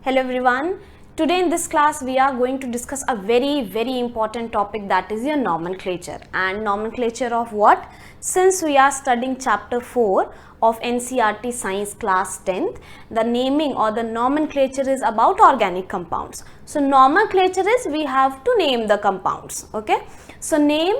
Hello everyone. Today in this class we are going to discuss a very important topic, that is your nomenclature. And nomenclature of what? Since we are studying chapter 4 of NCERT Science class 10th, the naming or the nomenclature is about organic compounds. So nomenclature is we have to name the compounds. Okay. So name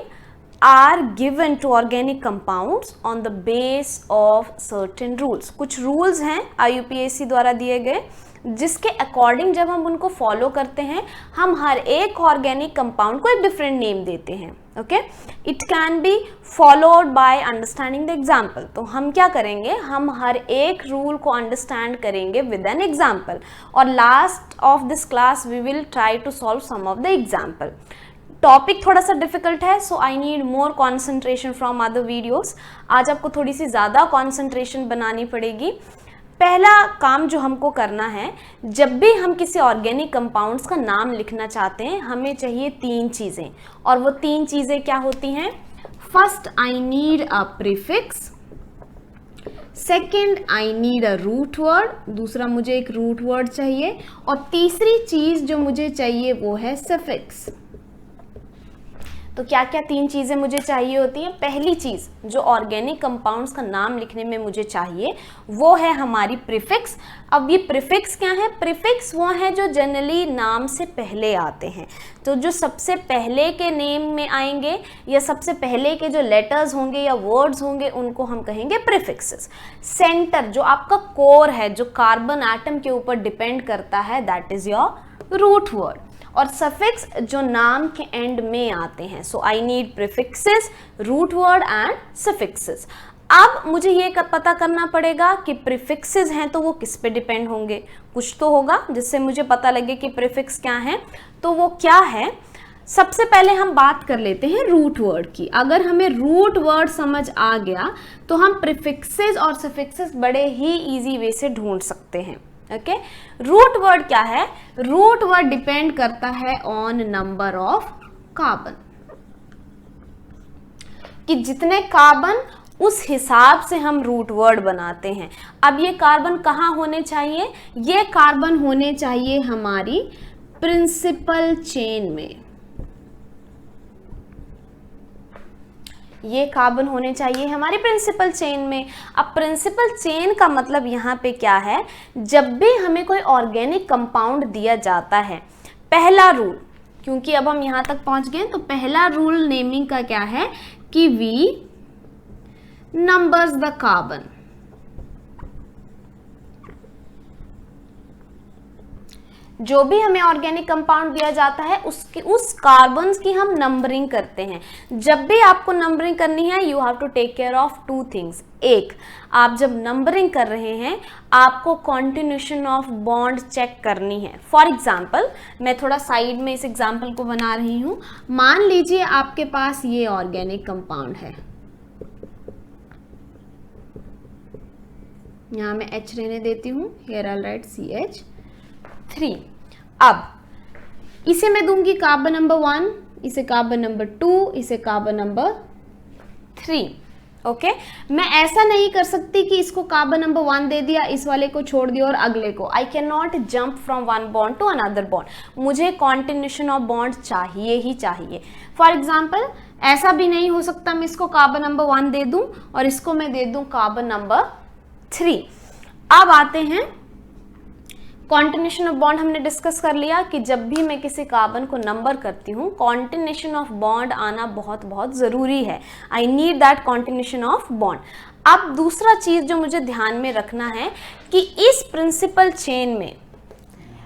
are given to organic compounds on the base of certain rules. कुछ rules हैं IUPAC द्वारा दिए गए, जिसके according जब हम उनको follow करते हैं हम हर एक ऑर्गेनिक कंपाउंड को एक डिफरेंट नेम देते हैं. Okay, it can be followed by understanding the example. तो हम क्या करेंगे, हम हर एक रूल को अंडरस्टैंड करेंगे विद एन एग्जाम्पल, और last of this class we will try to solve some of the example. Topic थोड़ा सा डिफिकल्ट है, so I need more concentration from other videos. आज आपको थोड़ी सी ज़्यादा कॉन्सेंट्रेशन बनानी पड़ेगी. पहला काम जो हमको करना है, जब भी हम किसी ऑर्गेनिक कंपाउंड्स का नाम लिखना चाहते हैं हमें चाहिए तीन चीज़ें, और वो तीन चीज़ें क्या होती हैं? First, I need a prefix. Second, I need a root word. दूसरा, मुझे एक रूट वर्ड चाहिए. और तीसरी चीज़ जो मुझे चाहिए वो है सफिक्स. तो क्या क्या तीन चीज़ें मुझे चाहिए होती हैं? पहली चीज़ जो ऑर्गेनिक कंपाउंड्स का नाम लिखने में मुझे चाहिए वो है हमारी प्रीफिक्स. अब ये प्रीफिक्स क्या है? प्रीफिक्स वो हैं जो जनरली नाम से पहले आते हैं. तो जो सबसे पहले के नेम में आएंगे या सबसे पहले के जो लेटर्स होंगे या वर्ड्स होंगे उनको हम कहेंगे प्रीफिक्सेस. सेंटर जो आपका कोर है, जो कार्बन एटम के ऊपर डिपेंड करता है, that is your root word. और सफिक्स जो नाम के एंड में आते हैं. So I need prefixes, root word and suffixes. अब मुझे ये पता करना पड़ेगा कि प्रीफिक्सेस हैं तो वो किस पे डिपेंड होंगे. कुछ तो होगा जिससे मुझे पता लगे कि प्रीफिक्स क्या है. तो वो क्या है? सबसे पहले हम बात कर लेते हैं रूट वर्ड की. अगर हमें रूट वर्ड समझ आ गया तो हम प्रीफिक्सेस और सफिक्सेस बड़े ही ईजी वे से ढूंढ सकते हैं. ओके, रूट वर्ड क्या है? रूट वर्ड डिपेंड करता है ऑन नंबर ऑफ कार्बन, कि जितने कार्बन उस हिसाब से हम रूट वर्ड बनाते हैं. अब ये कार्बन कहाँ होने चाहिए? ये कार्बन होने चाहिए हमारी प्रिंसिपल चेन में. ये कार्बन होने चाहिए हमारी प्रिंसिपल चेन में. अब प्रिंसिपल चेन का मतलब यहाँ पे क्या है? जब भी हमें कोई ऑर्गेनिक कंपाउंड दिया जाता है, पहला रूल, क्योंकि अब हम यहाँ तक पहुँच गए, तो पहला रूल नेमिंग का क्या है कि वी नंबर्स द कार्बन. जो भी हमें ऑर्गेनिक कंपाउंड दिया जाता है उस कार्बन्स की हम नंबरिंग करते हैं. जब भी आपको नंबरिंग करनी है you have to take care of two things. एक, आप जब नंबरिंग कर रहे हैं आपको कॉन्टिन्यूशन ऑफ बॉन्ड चेक करनी है. फॉर एग्जाम्पल, मैं थोड़ा साइड में इस एग्जाम्पल को बना रही हूँ. मान लीजिए आपके पास ये ऑर्गेनिक कंपाउंड है, यहाँ मैं H रहने देती हूँ, here I will right CH3. अब इसे मैं दूंगी कार्बन नंबर 1, इसे कार्बन नंबर 2, इसे कार्बन नंबर 3. ओके, मैं ऐसा नहीं कर सकती कि इसको कार्बन नंबर 1 दे दिया, इस वाले को छोड़ दिया और अगले को. I cannot jump from one bond to another bond. मुझे कॉन्टिन्यूशन ऑफ बॉन्ड चाहिए ही चाहिए. फॉर एग्जाम्पल, ऐसा भी नहीं हो सकता मैं इसको कार्बन नंबर 1 दे दूं और इसको मैं दे दूं कार्बन नंबर 3. अब आते हैं कॉन्टिन्यूशन ऑफ बॉन्ड. हमने डिस्कस कर लिया कि जब भी मैं किसी कार्बन को नंबर करती हूँ कॉन्टिन्यूशन ऑफ बॉन्ड आना बहुत ज़रूरी है. I need that continuation of bond. अब दूसरा चीज़ जो मुझे ध्यान में रखना है कि इस प्रिंसिपल चेन में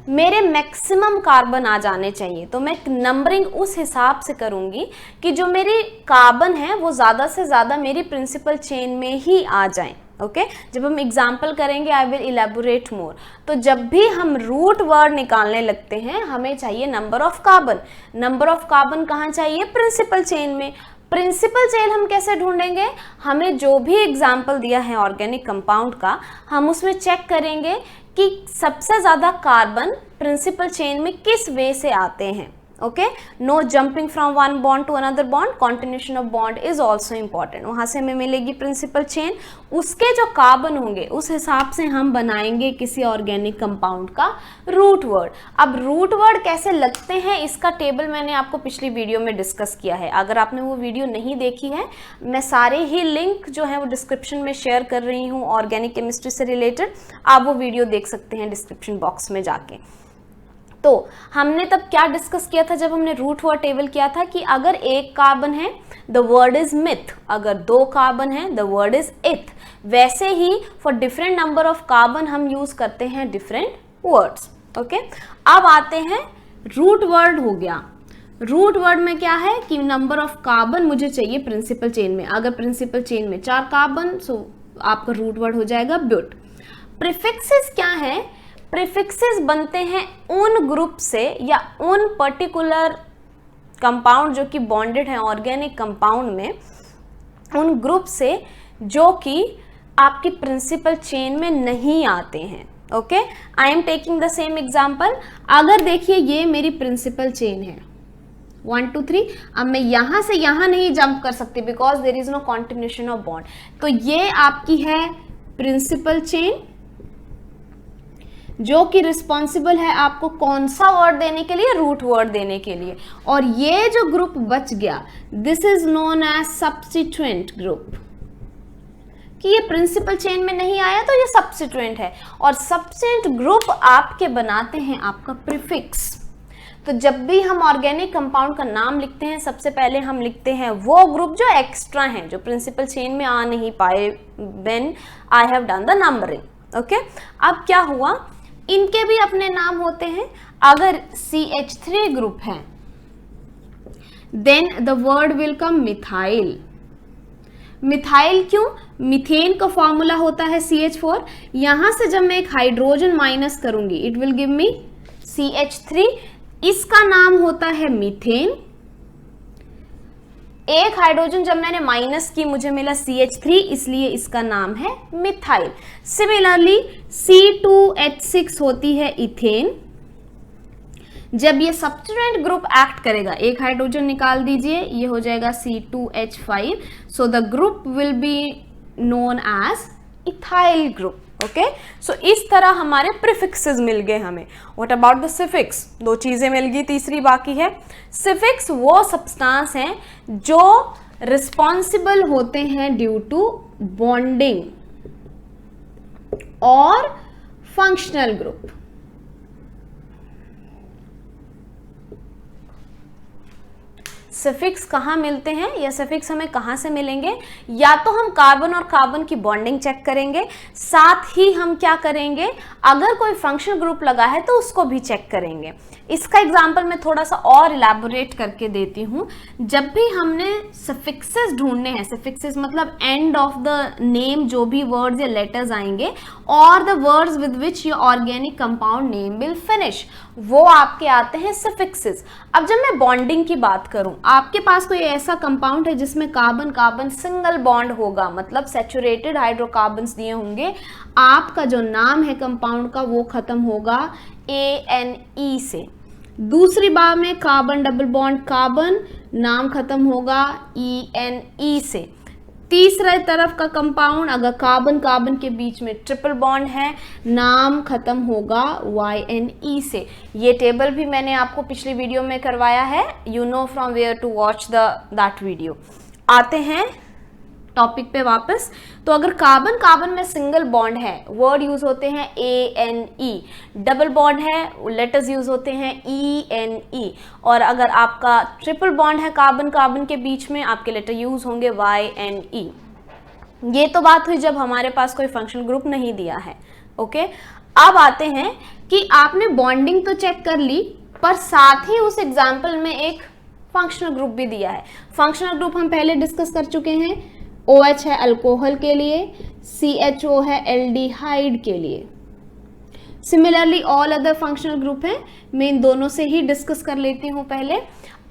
मेरे मैक्सिमम कार्बन आ जाने चाहिए. तो मैं नंबरिंग उस हिसाब से करूँगी कि जो मेरे कार्बन है वो ज़्यादा से ज़्यादा मेरी प्रिंसिपल चेन में ही आ जाएं. ओके, जब हम एग्जाम्पल करेंगे आई विल इलेबोरेट मोर. तो जब भी हम रूट वर्ड निकालने लगते हैं हमें चाहिए number of carbon. Number of carbon कहाँ चाहिए? प्रिंसिपल चेन में. प्रिंसिपल चेन हम कैसे ढूंढेंगे? हमें जो भी एग्जाम्पल दिया है ऑर्गेनिक कंपाउंड का, हम उसमें चेक करेंगे कि सबसे ज़्यादा कार्बन प्रिंसिपल चेन में किस वे से आते हैं. Okay, no jumping from one bond to another bond, continuation of bond is also important. वहां से हमें मिलेगी प्रिंसिपल चेन, उसके जो कार्बन होंगे उस हिसाब से हम बनाएंगे किसी ऑर्गेनिक कंपाउंड का रूट वर्ड। अब रूट वर्ड कैसे लगते हैं इसका टेबल मैंने आपको पिछली वीडियो में डिस्कस किया है। अगर आपने वो वीडियो नहीं देखी है, मैं सारे ही लिंक जो है वो डिस्क्रिप्शन में शेयर कर रही हूँ ऑर्गेनिक केमिस्ट्री से रिलेटेड, आप वो वीडियो देख सकते हैं डिस्क्रिप्शन बॉक्स में जाके। तो हमने तब क्या डिस्कस किया था जब हमने रूट वर्ड टेबल किया था कि अगर एक कार्बन है द वर्ड इज मिथ, अगर 2 कार्बन है द वर्ड इज इथ। वैसे ही for different number of carbon हम यूज करते हैं डिफरेंट वर्ड्स। ओके, अब आते हैं रूट वर्ड हो गया। रूट वर्ड में क्या है कि नंबर ऑफ कार्बन मुझे चाहिए प्रिंसिपल चेन में। अगर प्रिंसिपल चेन में 4 कार्बन, सो आपका रूट वर्ड हो जाएगा ब्यूट। प्रीफिक्सेस क्या है? प्रीफिक्सेस बनते हैं उन ग्रुप से या उन पर्टिकुलर कंपाउंड जो कि बॉन्डेड है ऑर्गेनिक कंपाउंड में, उन ग्रुप से जो कि आपकी प्रिंसिपल चेन में नहीं आते हैं। Okay, I am taking the same example. अगर देखिए ये मेरी प्रिंसिपल चेन है 1 2 3, अब मैं यहां से यहां नहीं जंप कर सकती because there is no continuation of bond. तो ये आपकी है प्रिंसिपल चेन जो कि रिस्पॉन्सिबल है आपको कौन सा वर्ड देने के लिए? रूट वर्ड देने के लिए। और ये जो ग्रुप बच गया this is known as substituent group, कि ये प्रिंसिपल चेन में नहीं आया तो ये सब्स्टिट्यूएंट है। और सब्स्टिट्यूएंट ग्रुप आपके बनाते हैं आपका प्रीफिक्स। तो जब भी हम ऑर्गेनिक कंपाउंड का नाम लिखते हैं सबसे पहले हम लिखते हैं वो ग्रुप जो एक्स्ट्रा हैं, जो प्रिंसिपल चेन में आ नहीं पाए when I have done the numbering. Okay, अब क्या हुआ, इनके भी अपने नाम होते हैं। अगर CH3 ग्रुप है then the word will come methyl. Methyl क्यों? मीथेन का फॉर्मूला होता है CH4। यहां से जब मैं एक हाइड्रोजन माइनस करूंगी it will give me CH3, इसका नाम होता है मीथेन। एक हाइड्रोजन जब मैंने माइनस की मुझे मिला CH3, इसलिए इसका नाम है मिथाइल। सिमिलरली C2H6 होती है इथेन। जब ये सब्स्टिट्यूएंट ग्रुप एक्ट करेगा, एक हाइड्रोजन निकाल दीजिए, ये हो जाएगा C2H5, so the group will be known as ethyl group. Okay, so इस तरह हमारे प्रीफिक्सेस मिल गए हमें। What about the suffix? 2 चीजें मिल गई, तीसरी बाकी है। सिफिक्स वो सब्सटेंस हैं जो रिस्पॉन्सिबल होते हैं ड्यू टू बॉन्डिंग और फंक्शनल ग्रुप। सफिक्स कहाँ मिलते हैं या सफिक्स हमें कहाँ से मिलेंगे? या तो हम कार्बन और कार्बन की बॉन्डिंग चेक करेंगे, साथ ही हम क्या करेंगे, अगर कोई फंक्शनल ग्रुप लगा है तो उसको भी चेक करेंगे। इसका एग्जांपल मैं थोड़ा सा और इलैबोरेट करके देती हूँ। जब भी हमने सफिक्सेस ढूंढने हैं, सफिक्सेस मतलब एंड ऑफ द नेम जो भी वर्ड्स या लेटर्स आएंगे और the words with which your organic compound name will finish, वो आपके आते हैं सफिक्सेस। अब जब मैं बॉन्डिंग की बात करूं, आपके पास कोई ऐसा कंपाउंड है जिसमें कार्बन कार्बन सिंगल बॉन्ड होगा, मतलब सैचुरेटेड हाइड्रोकार्बन्स दिए होंगे, आपका जो नाम है कंपाउंड का वो खत्म होगा ANE से। दूसरी बार में कार्बन डबल बॉन्ड कार्बन, नाम खत्म होगा ENE से। तीसरा तरफ का कंपाउंड अगर कार्बन कार्बन के बीच में ट्रिपल बॉन्ड है, नाम खत्म होगा YNE से। ये टेबल भी मैंने आपको पिछली वीडियो में करवाया है, you know from where to watch that video. आते हैं टॉपिक पे वापस। तो अगर कार्बन कार्बन में सिंगल बॉन्ड है, वर्ड यूज होते हैं ANE, डबल बॉन्ड है, लेटर्स यूज होते हैं ENE, और अगर आपका ट्रिपल बॉन्ड है कार्बन कार्बन के बीच में, आपके लेटर यूज होंगे YNE। ये तो बात हुई जब हमारे पास कोई फंक्शनल ग्रुप नहीं दिया है। ओके, अब आते हैं कि आपने बॉन्डिंग तो चेक कर ली, पर साथ ही उस एग्जाम्पल में एक फंक्शनल ग्रुप भी दिया है। फंक्शनल ग्रुप हम पहले डिस्कस कर चुके हैं, OH है अल्कोहल के लिए, CHO है एल्डिहाइड के लिए। Similarly all other functional group है, मैं इन दोनों से ही डिस्कस कर लेती हूँ पहले।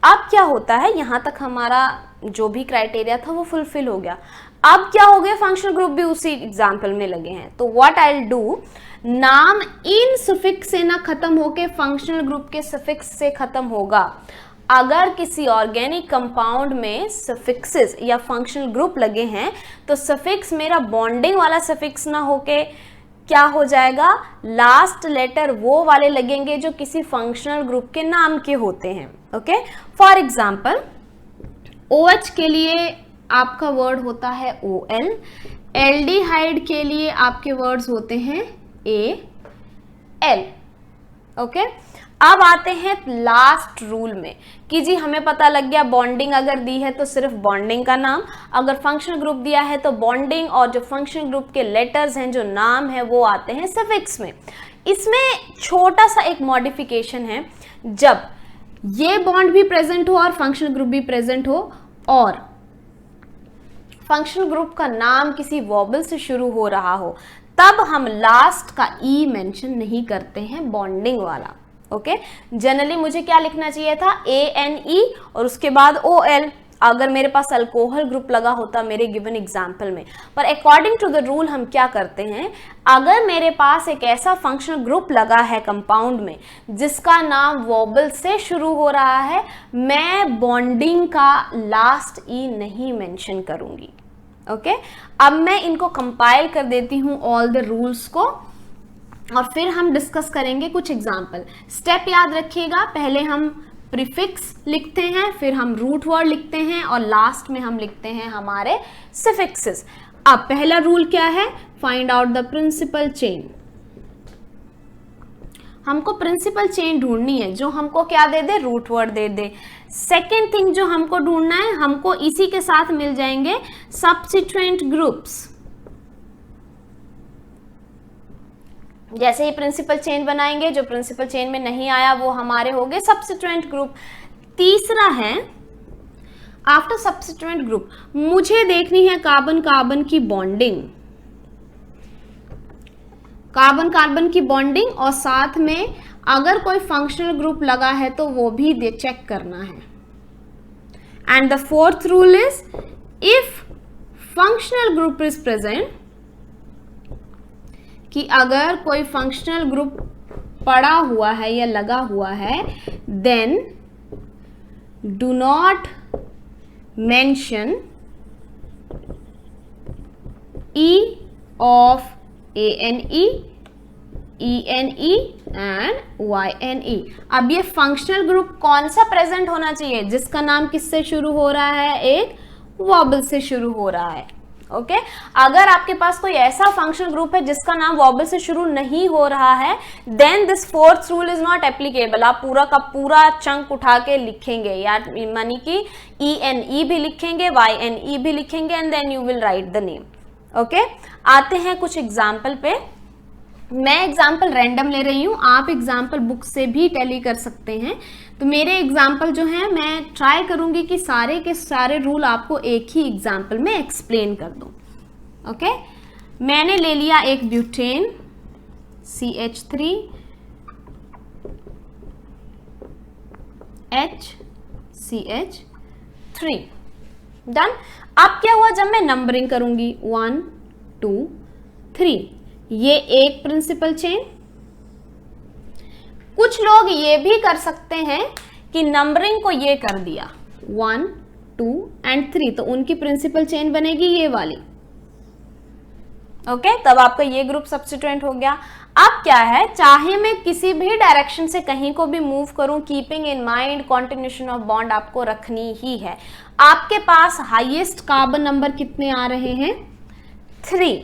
अब क्या होता है, यहाँ तक हमारा जो भी क्राइटेरिया था वो फुलफिल हो गया। अब क्या हो गया, फंक्शनल ग्रुप भी उसी एग्जाम्पल में लगे हैं। तो व्हाट आई विल डू, नाम इन सफिक्स से ना खत्म होके फंक्शनल ग्रुप के सफिक्स से खत्म होगा। अगर किसी ऑर्गेनिक कंपाउंड में सफिक्सेस या फंक्शनल ग्रुप लगे हैं तो सफिक्स मेरा बॉन्डिंग वाला सफिक्स ना होके क्या हो जाएगा, लास्ट लेटर वो वाले लगेंगे जो किसी फंक्शनल ग्रुप के नाम के होते हैं। ओके, फॉर एग्जाम्पल OH के लिए आपका वर्ड होता है OL, एल्डिहाइड के लिए आपके वर्ड्स होते हैं AL। ओके, अब आते हैं लास्ट रूल में कि जी हमें पता लग गया बॉन्डिंग अगर दी है तो सिर्फ बॉन्डिंग का नाम, अगर फंक्शनल ग्रुप दिया है तो बॉन्डिंग और जो फंक्शनल ग्रुप के लेटर्स हैं जो नाम है वो आते हैं सफिक्स में। इसमें छोटा सा एक मॉडिफिकेशन है, जब ये बॉन्ड भी प्रेजेंट हो और फंक्शनल ग्रुप भी प्रेजेंट हो और फंक्शनल ग्रुप का नाम किसी वॉबल से शुरू हो रहा हो, तब हम लास्ट का ई मेंशन नहीं करते हैं बॉन्डिंग वाला। ओके, जनरली मुझे क्या लिखना चाहिए था, ANE और उसके बाद OL, अगर मेरे पास अल्कोहल ग्रुप लगा होता मेरे गिवन एग्जाम्पल में। पर अकॉर्डिंग टू द रूल हम क्या करते हैं, अगर मेरे पास एक ऐसा फंक्शनल ग्रुप लगा है कंपाउंड में जिसका नाम वॉबल से शुरू हो रहा है, मैं बॉन्डिंग का लास्ट ई नहीं मेंशन करूंगी। ओके, अब मैं इनको कंपाइल कर देती हूं ऑल द रूल्स को और फिर हम डिस्कस करेंगे कुछ एग्जाम्पल। स्टेप याद रखिएगा, पहले हम प्रीफिक्स लिखते हैं, फिर हम रूट वर्ड लिखते हैं और लास्ट में हम लिखते हैं हमारे सफिक्सेस। अब पहला रूल क्या है, find out the principal chain. हमको प्रिंसिपल चेन ढूंढनी है जो हमको क्या दे दे, रूट वर्ड दे दे। सेकेंड थिंग जो हमको ढूंढना है, हमको इसी के साथ मिल जाएंगे सब्सिट्यूएंट ग्रुप्स। जैसे ही प्रिंसिपल चेन बनाएंगे, जो प्रिंसिपल चेन में नहीं आया वो हमारे हो गए सब्सिट्यूएंट ग्रुप। तीसरा है आफ्टर सब्सिट्यूएंट ग्रुप मुझे देखनी है कार्बन कार्बन की बॉन्डिंग, कार्बन कार्बन की बॉन्डिंग और साथ में अगर कोई फंक्शनल ग्रुप लगा है तो वो भी चेक करना है। And the fourth rule is if functional group is present, कि अगर कोई फंक्शनल ग्रुप पड़ा हुआ है या लगा हुआ है, then do not mention E of ANE, ENE and YNE। अब ये फंक्शनल ग्रुप कौन सा प्रेजेंट होना चाहिए, जिसका नाम किससे शुरू हो रहा है, एक वॉबल से शुरू हो रहा है। ओके, अगर आपके पास कोई ऐसा फंक्शनल ग्रुप है जिसका नाम वॉबल से शुरू नहीं हो रहा है, then this fourth rule is not applicable. आप पूरा का पूरा चंक उठा के लिखेंगे, या मानी कि ENE भी लिखेंगे, YNE भी लिखेंगे and then you will write the name. Okay, आते हैं कुछ एग्जाम्पल पे। मैं एग्जाम्पल रैंडम ले रही हूं, आप एग्जाम्पल बुक से भी टैली कर सकते हैं। तो मेरे एग्जाम्पल जो हैं मैं ट्राई करूंगी कि सारे के सारे रूल आपको एक ही एग्जाम्पल में एक्सप्लेन कर दूं। ओके, मैंने ले लिया एक ब्यूटेन CH3 HCH3 डन। अब क्या हुआ, जब मैं नंबरिंग करूंगी 1 2 3, ये एक प्रिंसिपल चेन। कुछ लोग ये भी कर सकते हैं कि नंबरिंग को ये कर दिया 1 2 एंड 3, तो उनकी प्रिंसिपल चेन बनेगी ये वाली। ओके, तब आपका ये ग्रुप सब्स्टिट्यूएंट हो गया। अब क्या है, चाहे मैं किसी भी डायरेक्शन से कहीं को भी मूव करूं, keeping in mind continuation of bond आपको रखनी ही है। आपके पास हाईएस्ट कार्बन नंबर कितने आ रहे हैं, 3।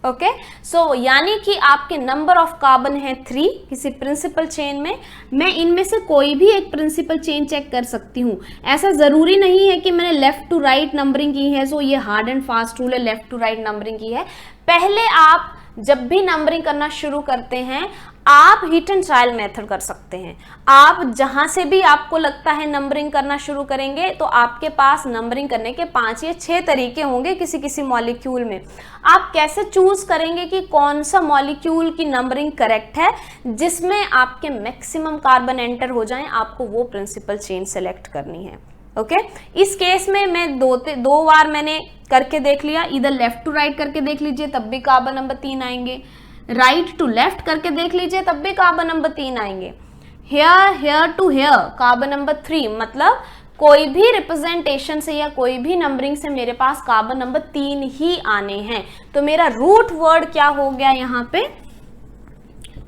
ओके, सो यानी कि आपके नंबर ऑफ कार्बन है 3 किसी प्रिंसिपल चेन में। मैं इनमें से कोई भी एक प्रिंसिपल चेन चेक कर सकती हूँ। ऐसा जरूरी नहीं है कि मैंने लेफ्ट टू राइट नंबरिंग की है, सो ये हार्ड एंड फास्ट रूल है, लेफ्ट टू राइट नंबरिंग की है। पहले आप जब भी नंबरिंग करना शुरू करते हैं, आप हिट एंड ट्रायल मेथड कर सकते हैं। आप जहां से भी आपको लगता है नंबरिंग करना शुरू करेंगे, तो आपके पास नंबरिंग करने के 5 या 6 तरीके होंगे किसी किसी मॉलिक्यूल में। आप कैसे चूज करेंगे कि कौन सा मॉलिक्यूल की नंबरिंग करेक्ट है, जिसमें आपके मैक्सिमम कार्बन एंटर हो जाएं, आपको वो प्रिंसिपल चेन सेलेक्ट करनी है। ओके इस केस में मैं दो बार मैंने करके देख लिया, इधर लेफ्ट टू राइट करके देख लीजिए तब भी कार्बन नंबर 3 आएंगे, राइट टू लेफ्ट करके देख लीजिए तब भी कार्बन नंबर 3 आएंगे, here to here carbon number 3, मतलब कोई भी रिप्रेजेंटेशन से या कोई भी नंबरिंग से मेरे पास कार्बन नंबर 3 ही आने हैं। तो मेरा रूट वर्ड क्या हो गया यहाँ पे,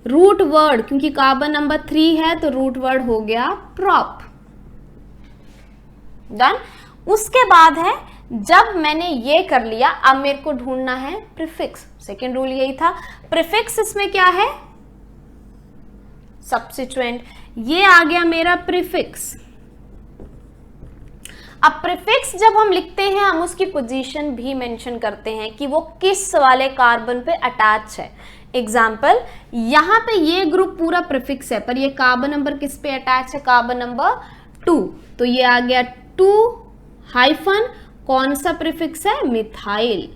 रूट वर्ड, क्योंकि कार्बन नंबर 3 है तो रूट वर्ड हो गया प्रॉप। डन। उसके बाद है, जब मैंने ये कर लिया अब मेरे को ढूंढना है प्रीफिक्स। सेकेंड रूल यही था। प्रीफिक्स इसमें क्या है, सब्स्टिट्यूएंट। ये आ गया मेरा प्रीफिक्स। अब प्रीफिक्स जब हम लिखते हैं हम उसकी पोजीशन भी मेंशन करते हैं कि वो किस वाले कार्बन पे अटैच है। एग्जाम्पल, यहां पे ये ग्रुप पूरा प्रीफिक्स है पर ये कार्बन नंबर किस पे अटैच है, कार्बन नंबर 2, तो ये आ गया 2 हाइफन कौन सा प्रीफिक्स है, मिथाइल।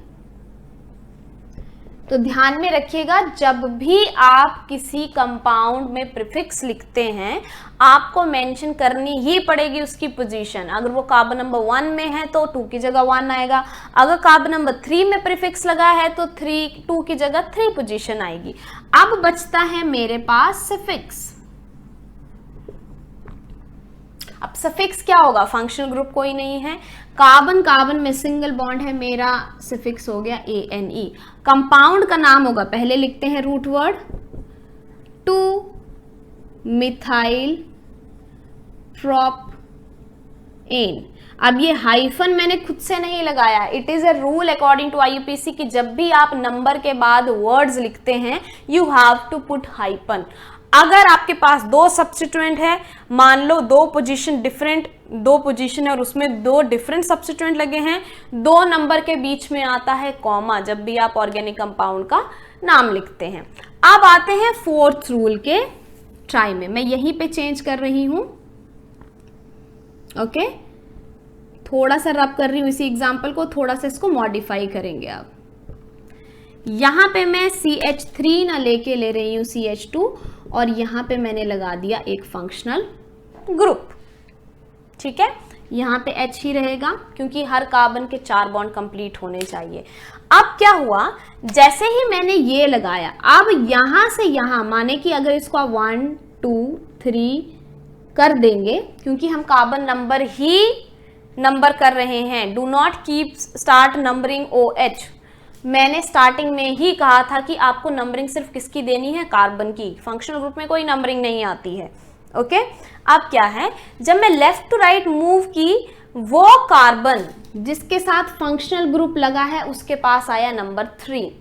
तो ध्यान में रखिएगा जब भी आप किसी कंपाउंड में प्रीफिक्स लिखते हैं आपको मेंशन करनी ही पड़ेगी उसकी पोजीशन। अगर वो कार्बन नंबर 1 में है तो 2 की जगह 1 आएगा, अगर कार्बन नंबर 3 में प्रीफिक्स लगा है तो 2 की जगह 3 पोजीशन आएगी। अब बचता है मेरे पास सफिक्स। अब सफिक्स क्या होगा, फंक्शनल ग्रुप कोई नहीं है, कार्बन कार्बन में सिंगल बॉन्ड है, मेरा सफिक्स हो गया ANE। कंपाउंड का नाम होगा, पहले लिखते हैं रूट वर्ड 2 मिथाइल प्रोपेन। अब ये हाइफन मैंने खुद से नहीं लगाया, it is a rule according to IUPAC कि जब भी आप नंबर के बाद वर्ड्स लिखते हैं you have to put hyphen. अगर आपके पास 2 सब्स्टिट्यूएंट है, मान लो 2 पोजीशन डिफरेंट, 2 पोजीशन है और उसमें 2 डिफरेंट सब्स्टिट्यूएंट लगे हैं, 2 नंबर के बीच में आता है कॉमा जब भी आप ऑर्गेनिक कंपाउंड का नाम लिखते हैं। अब आते हैं 4th रूल के ट्राई में, मैं यहीं पे चेंज कर रही हूं, ओके थोड़ा सा रब कर रही हूं इसी एग्जाम्पल को, थोड़ा सा इसको मॉडिफाई करेंगे। अब यहां पे मैं CH3 ना लेके ले रही हूं CH2 और यहां पे मैंने लगा दिया एक फंक्शनल ग्रुप, ठीक है। यहां पे H ही रहेगा क्योंकि हर कार्बन के 4 बॉन्ड कंप्लीट होने चाहिए। अब क्या हुआ, जैसे ही मैंने ये लगाया, अब यहां से यहां माने कि अगर इसको 1 2 3 कर देंगे, क्योंकि हम कार्बन नंबर ही नंबर कर रहे हैं, do not keep start numbering OH। मैंने स्टार्टिंग में ही कहा था कि आपको नंबरिंग सिर्फ किसकी देनी है, कार्बन की, फंक्शनल ग्रुप में कोई नंबरिंग नहीं आती है, ओके। अब क्या है, जब मैं लेफ्ट टू राइट मूव की, वो कार्बन जिसके साथ फंक्शनल ग्रुप लगा है उसके पास आया नंबर 3।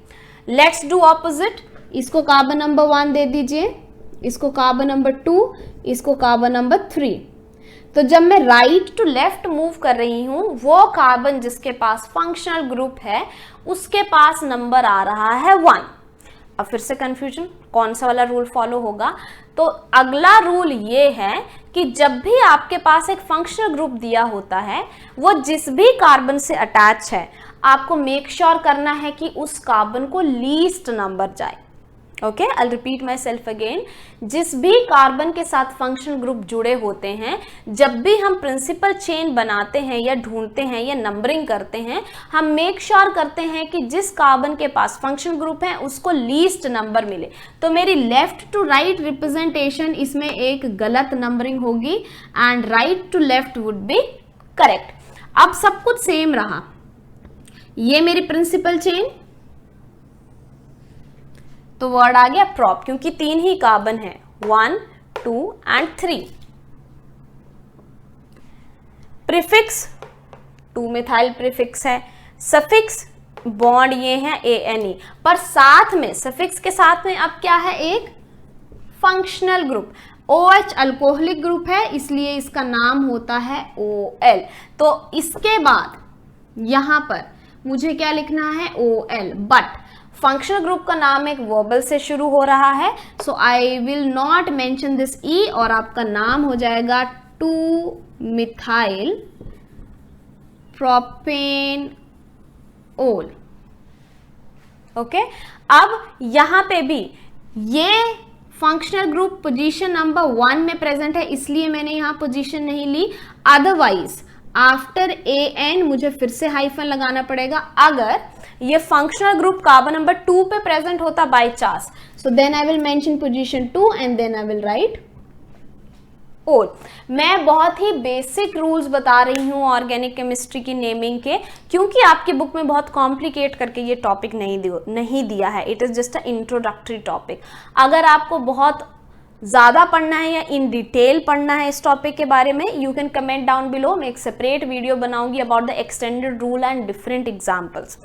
लेट्स डू ऑपोजिट, इसको कार्बन नंबर 1 दे दीजिए, इसको कार्बन नंबर 2, इसको कार्बन नंबर 3। तो जब मैं राइट टू लेफ्ट मूव कर रही हूं, वो कार्बन जिसके पास फंक्शनल ग्रुप है उसके पास नंबर आ रहा है 1। अब फिर से कंफ्यूजन, कौन सा वाला रूल फॉलो होगा, तो अगला रूल ये है कि जब भी आपके पास एक फंक्शनल ग्रुप दिया होता है वो जिस भी कार्बन से अटैच है आपको मेक श्योर करना है कि उस कार्बन को लीस्ट नंबर जाए। Okay, I repeat my self again, जिस भी कार्बन के साथ फंक्शनल ग्रुप जुड़े होते हैं, जब भी हम प्रिंसिपल चेन बनाते हैं या ढूंढते हैं या नंबरिंग करते हैं, हम मेक श्योर करते हैं कि जिस कार्बन के पास फंक्शनल ग्रुप है उसको लीस्ट नंबर मिले। तो मेरी लेफ्ट टू राइट रिप्रेजेंटेशन इसमें एक गलत नंबरिंग होगी and right to left would be correct. अब सब कुछ सेम रहा, ये मेरी प्रिंसिपल चेन, तो वर्ड आ गया प्रॉप, क्योंकि 3 ही कार्बन है, 1 2 एंड 3। प्रीफिक्स 2 मिथाइल प्रीफिक्स है, सफिक्स बॉन्ड ये है ANE, पर साथ में सफिक्स के साथ में अब क्या है, एक functional group. OH alcoholic group है इसलिए इसका नाम होता है OL। तो इसके बाद यहां पर मुझे क्या लिखना है, OL, बट फंक्शनल ग्रुप का नाम एक वर्बल से शुरू हो रहा है, so I will not mention this E और आपका नाम हो जाएगा 2 मिथाइल प्रोपेनोल। ओके, अब यहां पे भी ये फंक्शनल ग्रुप पोजीशन नंबर 1 में प्रेजेंट है इसलिए मैंने यहां पोजीशन नहीं ली, अदरवाइज आफ्टर AN मुझे फिर से हाइफन लगाना पड़ेगा अगर ये फंक्शनल ग्रुप कार्बन नंबर 2 पे प्रेजेंट होता by chance, so then I will mention position 2 and then I will write ol. मैं बहुत ही बेसिक रूल्स बता रही हूँ ऑर्गेनिक केमिस्ट्री की नेमिंग के, क्योंकि आपकी बुक में बहुत कॉम्प्लिकेट करके ये टॉपिक नहीं दिया है। It is just a introductory topic. अगर आपको बहुत ज़्यादा पढ़ना है या इन डिटेल पढ़ना है इस टॉपिक के बारे में, you can comment down below. मैं एक सेपरेट वीडियो बनाऊंगी about the extended rule and different examples.